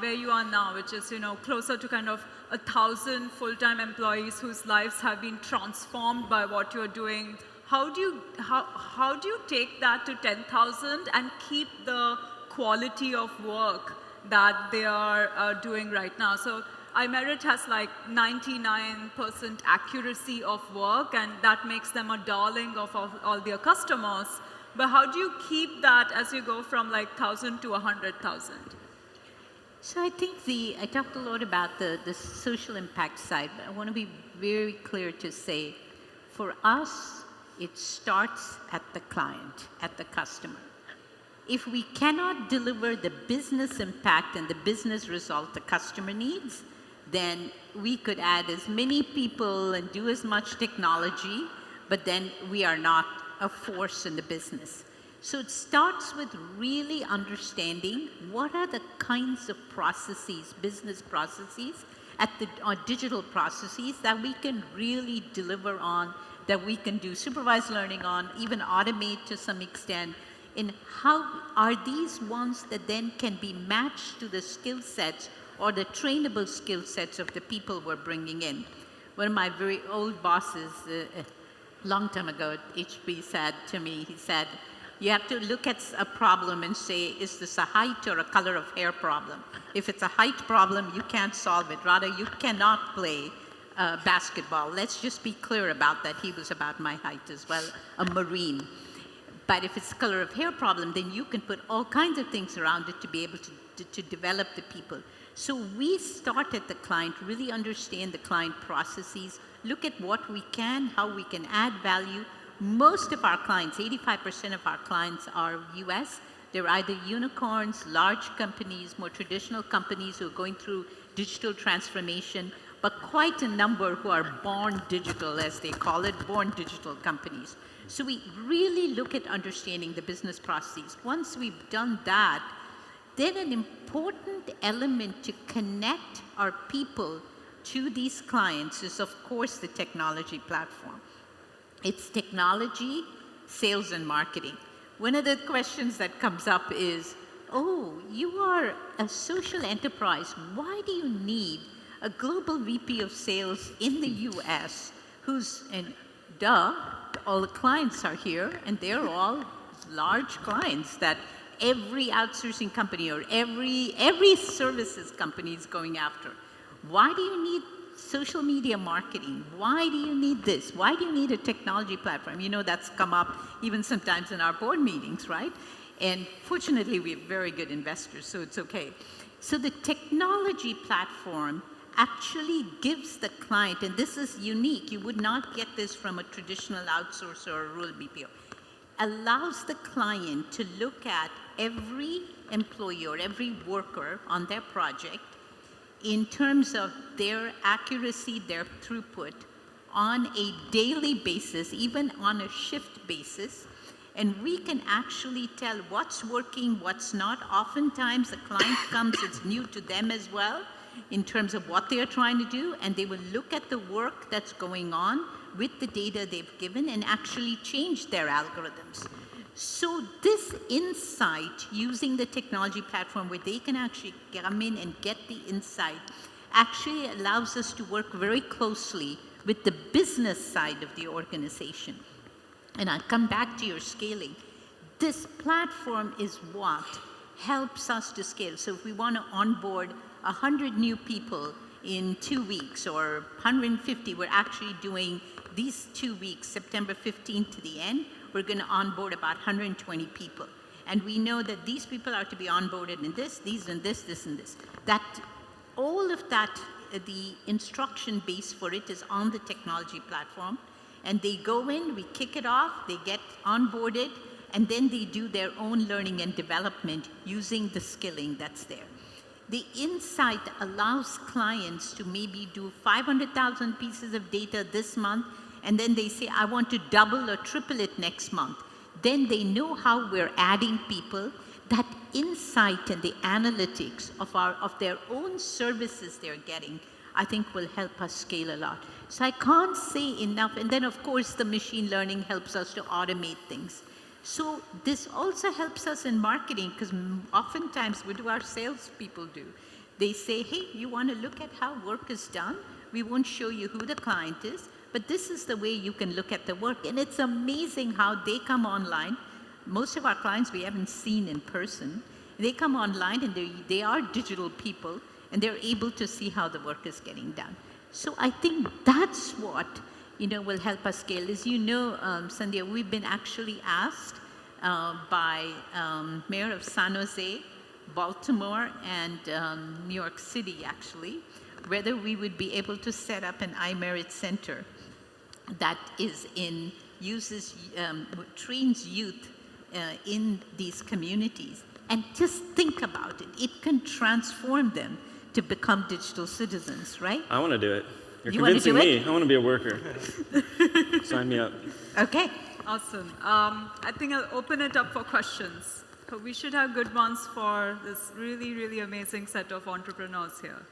Speaker 1: where you are now, which is, you know, closer to kind of 1,000 full-time employees whose lives have been transformed by what you're doing, how do you take that to 10,000 and keep the quality of work that they are doing right now? So iMerit has like 99% accuracy of work, and that makes them a darling of all their customers. But how do you keep that as you go from like 1,000 to 100,000?
Speaker 4: So I think I talked a lot about the social impact side, but I want to be very clear to say, for us, it starts at the client, at the customer. If we cannot deliver the business impact and the business result the customer needs, then we could add as many people and do as much technology, but then we are not a force in the business. So it starts with really understanding what are the kinds of processes, business processes, or digital processes that we can really deliver on, that we can do supervised learning on, even automate to some extent. And how are these ones that then can be matched to the skill sets or the trainable skill sets of the people we're bringing in? One of my very old bosses, long time ago at HP, said to me, he said, you have to look at a problem and say, is this a height or a color of hair problem? If it's a height problem, you can't solve it. Rather, you cannot play basketball. Let's just be clear about that. He was about my height as well, a Marine. But if it's a color of hair problem, then you can put all kinds of things around it to be able to develop the people. So we start at the client, really understand the client processes, look at what we can, how we can add value. Most of our clients, 85% of our clients are US. They're either unicorns, large companies, more traditional companies who are going through digital transformation, but quite a number who are born digital, as they call it, born digital companies. So we really look at understanding the business processes. Once we've done that, then an important element to connect our people to these clients is, of course, the technology platform. It's technology, sales, and marketing. One of the questions that comes up is, oh, you are a social enterprise. Why do you need a global VP of sales in the US and duh, all the clients are here, and they're all large clients that every outsourcing company or every services company is going after. Why do you need social media marketing? Why do you need this? Why do you need a technology platform? You know, that's come up even sometimes in our board meetings, right? And fortunately, we have very good investors, so it's okay. So the technology platform actually gives the client, and this is unique, you would not get this from a traditional outsourcer or a rural BPO, allows the client to look at every employee or every worker on their project in terms of their accuracy, their throughput, on a daily basis, even on a shift basis, and we can actually tell what's working, what's not. Oftentimes, the client comes, it's new to them as well, in terms of what they're trying to do, and they will look at the work that's going on with the data they've given and actually change their algorithms. So this insight, using the technology platform where they can actually come in and get the insight, actually allows us to work very closely with the business side of the organization. And I'll come back to your scaling. This platform is what helps us to scale. So if we want to onboard 100 new people in 2 weeks or 150, we're actually doing these 2 weeks, September 15th to the end, we're going to onboard about 120 people. and we know that these people are to be onboarded in this, these and this and this. That all of that, the instruction base for it is on the technology platform, and they go in, we kick it off, they get onboarded, and then they do their own learning and development using the skilling that's there. The insight allows clients to maybe do 500,000 pieces of data this month, and then they say, I want to double or triple it next month. Then they know how we're adding people. That insight and the analytics of their own services they're getting, I think will help us scale a lot. So I can't say enough. And then, of course, the machine learning helps us to automate things. So this also helps us in marketing, because oftentimes, what do our salespeople do? They say, hey, you want to look at how work is done? We won't show you who the client is, but this is the way you can look at the work. And it's amazing how they come online. Most of our clients we haven't seen in person. They come online, and they are digital people, and they're able to see how the work is getting done. So I think that's what will help us scale. As you know, Sandhya, we've been actually asked by Mayor of San Jose, Baltimore, and New York City, actually, whether we would be able to set up an iMerit Center that trains youth in these communities. And just think about it. It can transform them to become digital citizens, right?
Speaker 3: I want to do it. You're
Speaker 4: You wanna
Speaker 3: convincing
Speaker 4: do
Speaker 3: me.
Speaker 4: it?
Speaker 3: I want to be a worker. Sign me up.
Speaker 4: Okay.
Speaker 1: Awesome. I think I'll open it up for questions. So we should have good ones for this really, really amazing set of entrepreneurs here.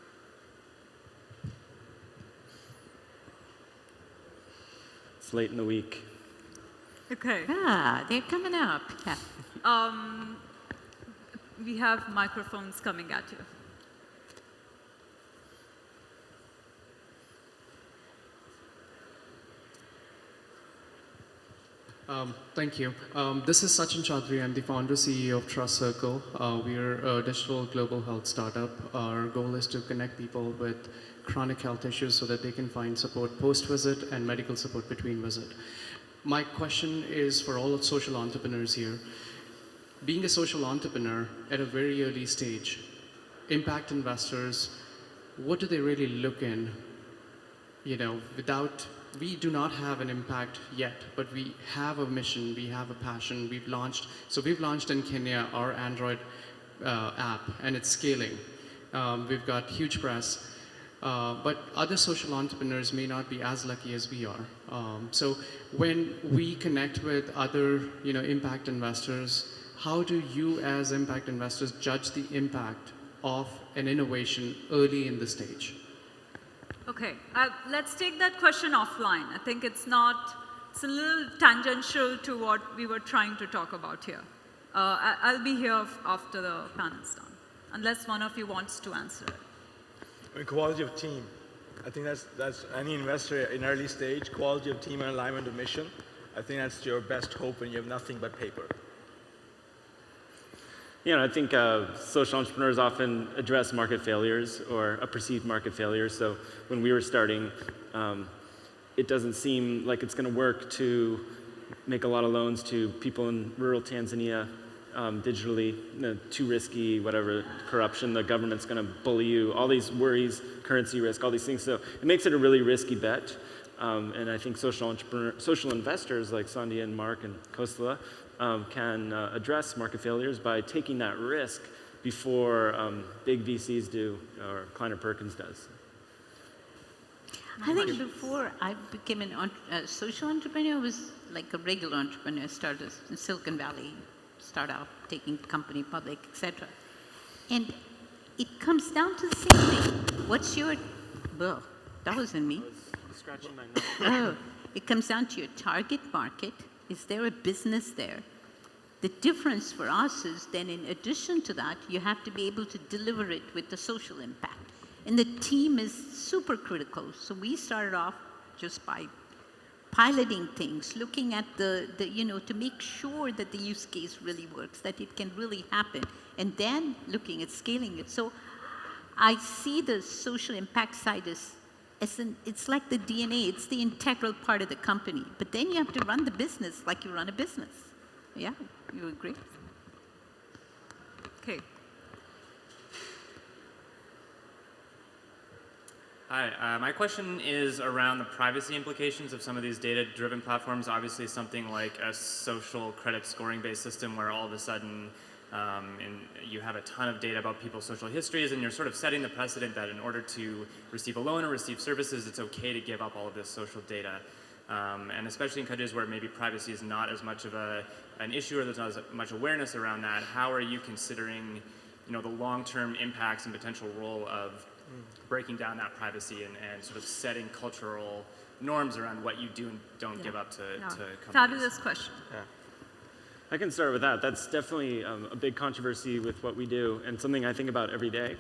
Speaker 3: It's late in the week.
Speaker 1: Okay.
Speaker 4: They're coming up. Yeah.
Speaker 1: We have microphones coming at you.
Speaker 5: Thank you. This is Sachin Chaudhary. I'm the founder CEO of Trust Circle. We are a digital global health startup. Our goal is to connect people with chronic health issues so that they can find support post-visit and medical support between visit. My question is for all social entrepreneurs here. Being a social entrepreneur at a very early stage, impact investors, what do they really look in? We do not have an impact yet, but we have a mission, we have a passion. We've launched in Kenya our Android app, and it's scaling. We've got huge press, but other social entrepreneurs may not be as lucky as we are. So when we connect with other, impact investors, how do you as impact investors judge the impact of an innovation early in the stage?
Speaker 1: Okay, let's take that question offline. I think it's a little tangential to what we were trying to talk about here. I'll be here after the panel's done, unless one of you wants to answer it.
Speaker 2: I mean, quality of team. I think that's any investor in early stage, quality of team and alignment of mission. I think that's your best hope when you have nothing but paper.
Speaker 3: I think social entrepreneurs often address market failures or a perceived market failure. So when we were starting, it doesn't seem like it's going to work to make a lot of loans to people in rural Tanzania digitally. Too risky, whatever, corruption, the government's going to bully you, all these worries, currency risk, all these things. So it makes it a really risky bet. And I think social investors like Sandhya and Mark and Kostala can address market failures by taking that risk before big VCs do or Kleiner Perkins does.
Speaker 4: I think before I became a social entrepreneur, I was like a regular entrepreneur, started in Silicon Valley, start out taking company public, etc. And it comes down to the same thing. What's your, well, that wasn't me.
Speaker 3: I was scratching my nose.
Speaker 4: It comes down to your target market. Is there a business there? The difference for us is then in addition to that, you have to be able to deliver it with the social impact. And the team is super critical. So we started off just by piloting things, looking at to make sure that the use case really works, that it can really happen, and then looking at scaling it. So I see the social impact side it's like the DNA, it's the integral part of the company. But then you have to run the business like you run a business. Yeah, you agree?
Speaker 1: Okay.
Speaker 6: Hi, my question is around the privacy implications of some of these data-driven platforms. Obviously, something like a social credit scoring-based system where all of a sudden you have a ton of data about people's social histories, and you're sort of setting the precedent that in order to receive a loan or receive services, it's okay to give up all of this social data. And especially in countries where maybe privacy is not as much of an issue or there's not as much awareness around that, how are you considering the long-term impacts and potential role of breaking down that privacy and sort of setting cultural norms around what you do and don't give up to companies?
Speaker 1: Fabulous question.
Speaker 2: Yeah.
Speaker 3: I can start with that. That's definitely a big controversy with what we do and something I think about every day.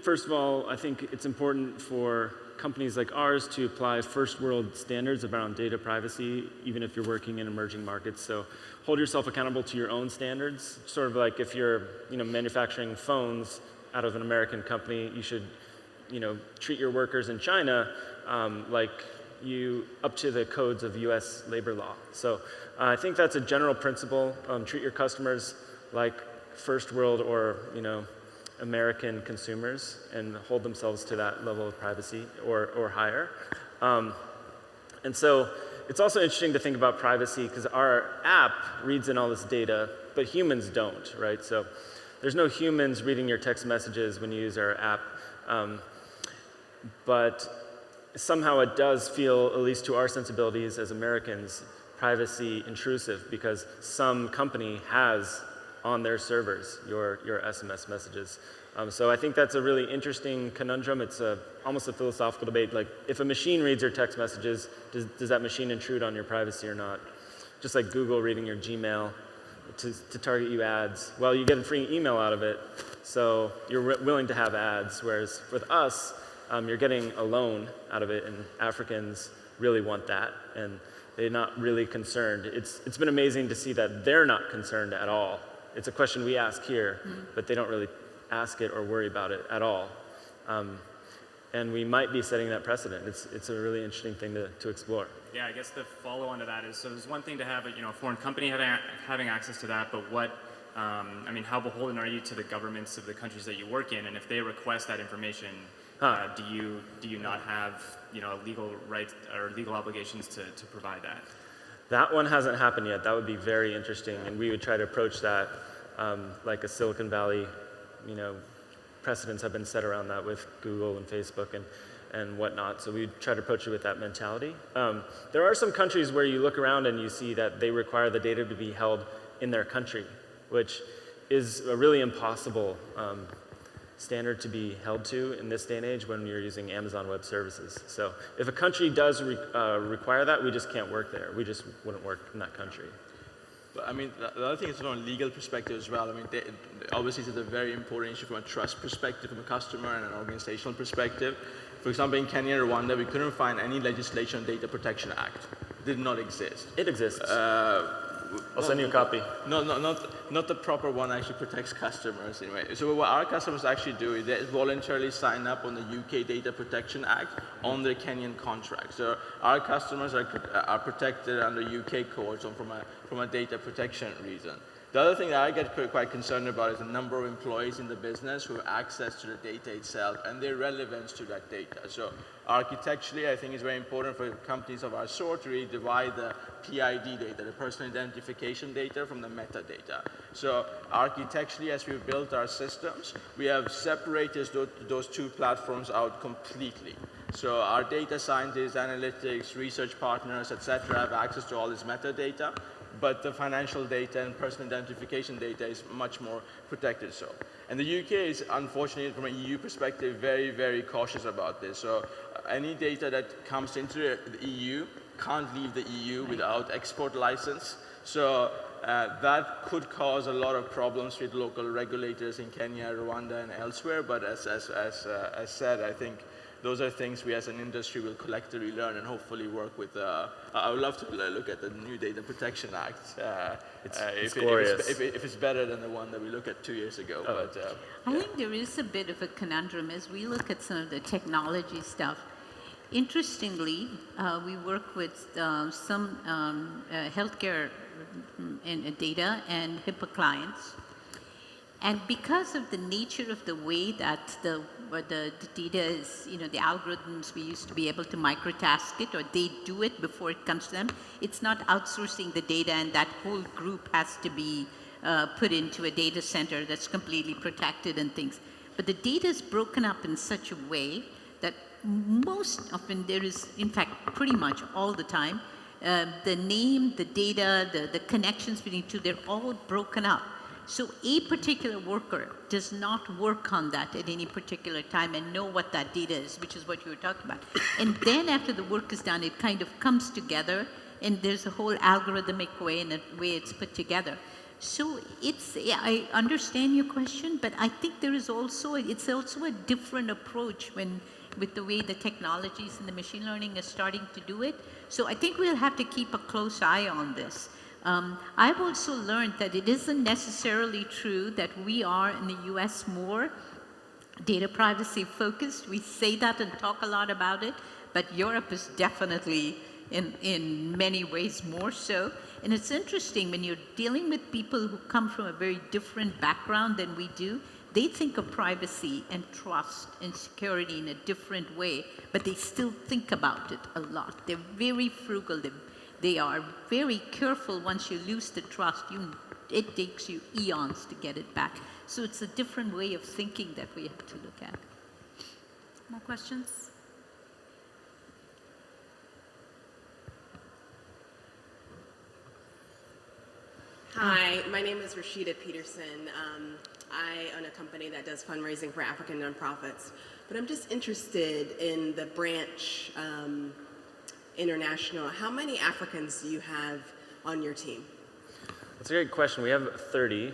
Speaker 3: First of all, I think it's important for companies like ours to apply first world standards around data privacy, even if you're working in emerging markets. So hold yourself accountable to your own standards. Sort of like if you're manufacturing phones out of an American company, you should treat your workers in China like you up to the codes of US labor law. So I think that's a general principle. Treat your customers like first world or American consumers and hold themselves to that level of privacy or higher. And so it's also interesting to think about privacy because our app reads in all this data, but humans don't, right? So there's no humans reading your text messages when you use our app. But somehow it does feel, at least to our sensibilities as Americans, privacy intrusive because some company has on their servers your SMS messages. So I think that's a really interesting conundrum. It's almost a philosophical debate. Like, if a machine reads your text messages, does that machine intrude on your privacy or not? Just like Google reading your Gmail to target you ads. Well, you get a free email out of it, so you're willing to have ads. Whereas with us, you're getting a loan out of it, and Africans really want that, and they're not really concerned. It's been amazing to see that they're not concerned at all. It's a question we ask here, but they don't really ask it or worry about it at all. And we might be setting that precedent. It's a really interesting thing to explore.
Speaker 6: Yeah, I guess the follow-on to that is, so there's one thing to have a foreign company having access to that, but how beholden are you to the governments of the countries that you work in? And if they request that information, do you not have legal rights or legal obligations to provide that?
Speaker 3: That one hasn't happened yet. That would be very interesting, and we would try to approach that like a Silicon Valley, precedents have been set around that with Google and Facebook and whatnot. So we try to approach it with that mentality. There are some countries where you look around and you see that they require the data to be held in their country, which is a really impossible standard to be held to in this day and age when you're using Amazon Web Services. So if a country does require that, we just can't work there. We just wouldn't work in that country.
Speaker 2: But the other thing is from a legal perspective as well. Obviously it's a very important issue from a trust perspective, from a customer and an organizational perspective. For example, in Kenya and Rwanda, we couldn't find any legislation on Data Protection Act. It did not exist.
Speaker 3: It exists. I'll send you a copy.
Speaker 2: No, not the proper one actually protects customers anyway. So what our customers actually do is they voluntarily sign up on the UK Data Protection Act on their Kenyan contract. So our customers are protected under UK codes from a data protection reason. The other thing that I get quite concerned about is the number of employees in the business who have access to the data itself and their relevance to that data. So architecturally, I think it's very important for companies of our sort to really divide the PID data, the personal identification data, from the metadata. So architecturally, as we've built our systems, we have separated those two platforms out completely. So our data scientists, analytics, research partners, etc., have access to all this metadata, but the financial data and personal identification data is much more protected. So, and the UK is, unfortunately, from an EU perspective, very, very cautious about this. So any data that comes into the EU can't leave the EU without export license. So that could cause a lot of problems with local regulators in Kenya, Rwanda, and elsewhere. But as said, I think those are things we as an industry will collectively learn and hopefully work with. I would love to look at the new Data Protection Act.
Speaker 3: It's glorious.
Speaker 2: If it's better than the one that we looked at 2 years ago.
Speaker 3: Oh.
Speaker 2: But,
Speaker 4: I think there is a bit of a conundrum as we look at some of the technology stuff. Interestingly, we work with some healthcare data and HIPAA clients. And because of the nature of the way that the data is, the algorithms, we used to be able to microtask it, or they do it before it comes to them. It's not outsourcing the data, and that whole group has to be put into a data center that's completely protected and things. But the data is broken up in such a way that most often there is, in fact, pretty much all the time, the name, the data, the connections between two, they're all broken up. So a particular worker does not work on that at any particular time and know what that data is, which is what you were talking about. And then after the work is done, it kind of comes together, and there's a whole algorithmic way and a way it's put together. So I understand your question, but I think it's also a different approach with the way the technologies and the machine learning is starting to do it. So I think we'll have to keep a close eye on this. I've also learned that it isn't necessarily true that we are in the US more data privacy focused. We say that and talk a lot about it, but Europe is definitely in many ways more so. And it's interesting when you're dealing with people who come from a very different background than we do, they think of privacy and trust and security in a different way, but they still think about it a lot. They're very frugal. They are very careful. Once you lose the trust, it takes you eons to get it back. So it's a different way of thinking that we have to look at.
Speaker 1: More questions?
Speaker 7: Hi, my name is Rashida Peterson. I own a company that does fundraising for African nonprofits, but I'm just interested in the Branch International. How many Africans do you have on your team?
Speaker 3: That's a great question. We have 30,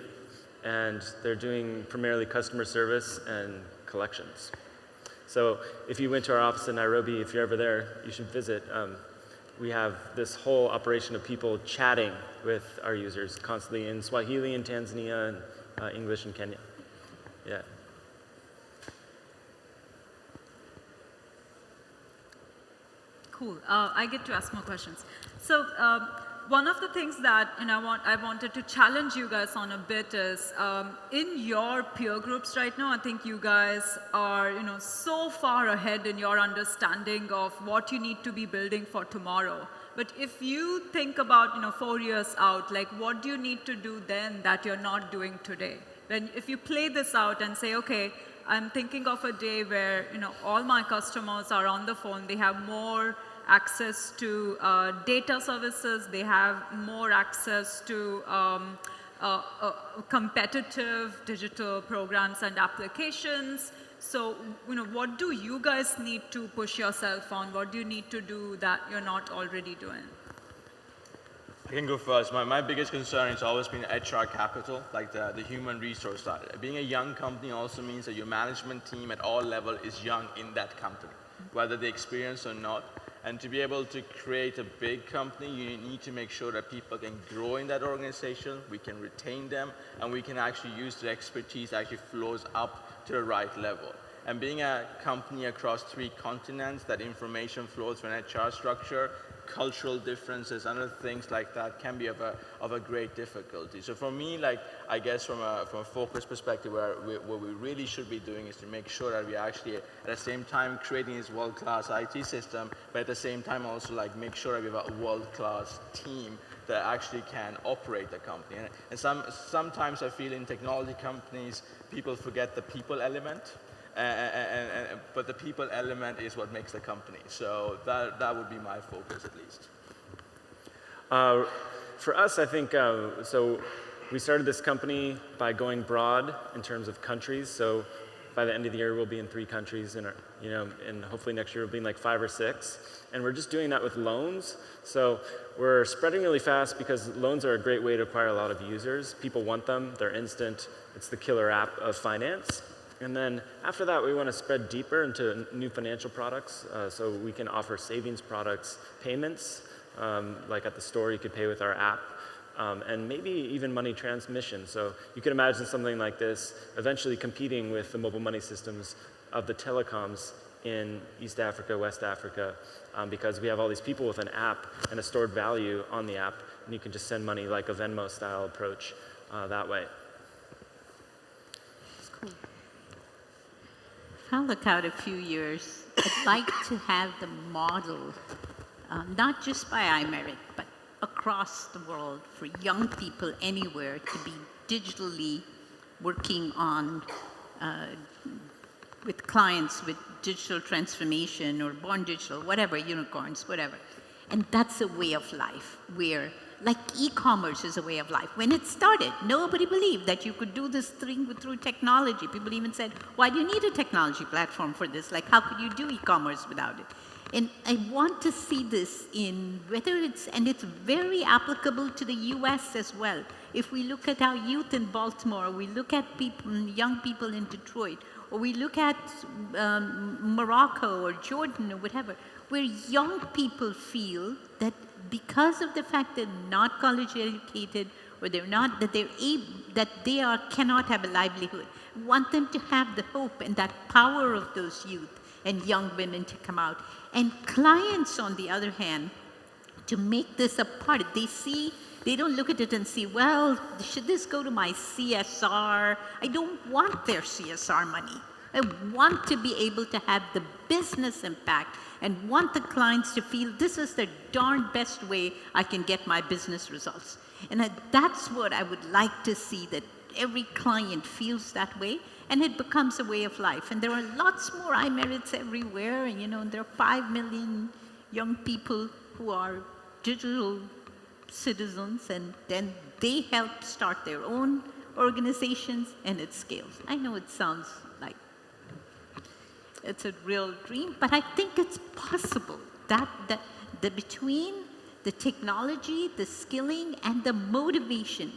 Speaker 3: and they're doing primarily customer service and collections. So if you went to our office in Nairobi, if you're ever there, you should visit. We have this whole operation of people chatting with our users constantly in Swahili in Tanzania and English in Kenya. Yeah.
Speaker 1: Cool. I get to ask more questions. So one of the things that I wanted to challenge you guys on a bit is in your peer groups right now, I think you guys are so far ahead in your understanding of what you need to be building for tomorrow. But if you think about 4 years out, like what do you need to do then that you're not doing today? Then if you play this out and say, okay, I'm thinking of a day where all my customers are on the phone, they have more access to data services, they have more access to competitive digital programs and applications. So what do you guys need to push yourself on? What do you need to do that you're not already doing?
Speaker 2: I can go first. My biggest concern has always been HR capital, like the human resource side. Being a young company also means that your management team at all levels is young in that company, whether they experience or not. And to be able to create a big company, you need to make sure that people can grow in that organization, we can retain them, and we can actually use their expertise that actually flows up to the right level. And being a company across 3 continents, that information flows from an HR structure, cultural differences, and other things like that can be of a great difficulty. So for me, I guess from a focus perspective, what we really should be doing is to make sure that we actually, at the same time, creating this world-class IT system, but at the same time also make sure that we have a world-class team that actually can operate the company. And sometimes I feel in technology companies, people forget the people element. But the people element is what makes the company. So that would be my focus at least.
Speaker 3: For us, I think, so we started this company by going broad in terms of countries. So by the end of the year, we'll be in 3 countries, and hopefully next year we'll be in like 5 or 6. And we're just doing that with loans. So we're spreading really fast because loans are a great way to acquire a lot of users. People want them, they're instant. It's the killer app of finance. And then after that, we want to spread deeper into new financial products. So we can offer savings products, payments, like at the store, you could pay with our app, and maybe even money transmission. So you could imagine something like this eventually competing with the mobile money systems of the telecoms in East Africa, West Africa, because we have all these people with an app and a stored value on the app and you can just send money like a Venmo-style approach that way.
Speaker 4: If I look out a few years, I'd like to have the model, not just by iMerit, but across the world for young people anywhere to be digitally working on with clients with digital transformation or born digital, whatever, unicorns, whatever. And that's a way of life where, like e-commerce is a way of life. When it started, nobody believed that you could do this thing through technology. People even said, why do you need a technology platform for this? Like, how could you do e-commerce without it? And I want to see this in whether it's, and it's very applicable to the US as well. If we look at our youth in Baltimore, we look at people, young people in Detroit, or we look at Morocco or Jordan or whatever, where young people feel that because of the fact they're not college educated or they're not, that they cannot have a livelihood, want them to have the hope and that power of those youth and young women to come out. And clients, on the other hand, to make this a part, they don't look at it and see, well, should this go to my CSR? I don't want their CSR money. I want to be able to have the business impact and want the clients to feel this is the darn best way I can get my business results. And that's what I would like to see, that every client feels that way and it becomes a way of life. And there are lots more iMerits everywhere, and there are 5 million young people who are digital citizens, and then they help start their own organizations and it scales. I know it sounds like it's a real dream, but I think it's possible that between the technology, the skilling, and the motivation.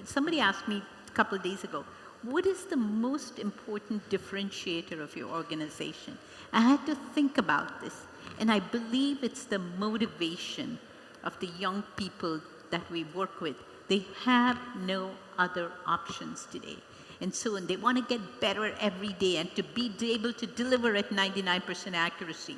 Speaker 4: Somebody asked me a couple of days ago, what is the most important differentiator of your organization? I had to think about this, and I believe it's the motivation of the young people that we work with. They have no other options today. And so they want to get better every day and to be able to deliver at 99% accuracy.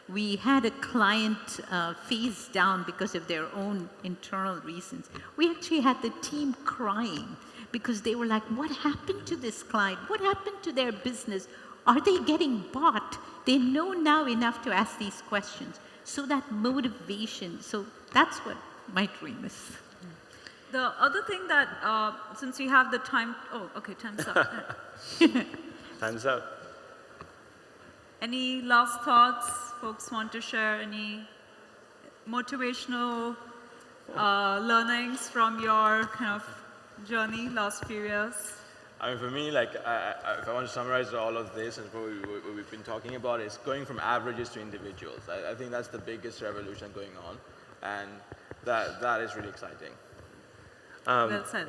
Speaker 4: We had a client phase down because of their own internal reasons. We actually had the team crying because they were like, what happened to this client? What happened to their business? Are they getting bought? They know now enough to ask these questions. So that motivation, so that's what my dream is.
Speaker 1: The other thing that, since we have the time, okay, time's up.
Speaker 3: Time's up.
Speaker 1: Any last thoughts folks want to share? Any motivational learnings from your kind of journey last few years?
Speaker 2: I mean, for me, if I want to summarize all of this and what we've been talking about, is going from averages to individuals. I think that's the biggest revolution going on, and that is really exciting.
Speaker 1: Well said.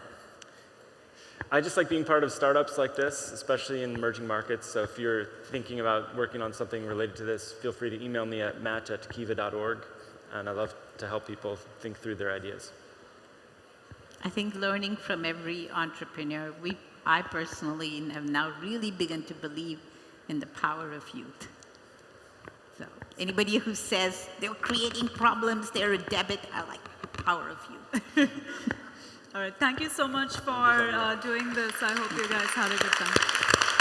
Speaker 3: I just like being part of startups like this, especially in emerging markets. So if you're thinking about working on something related to this, feel free to email me at matt@kiva.org, and I love to help people think through their ideas.
Speaker 4: I think learning from every entrepreneur, I personally have now really begun to believe in the power of youth. So anybody who says they're creating problems, they're a debit, I like the power of youth.
Speaker 1: All right, thank you so much for doing this. I hope you guys had a good time.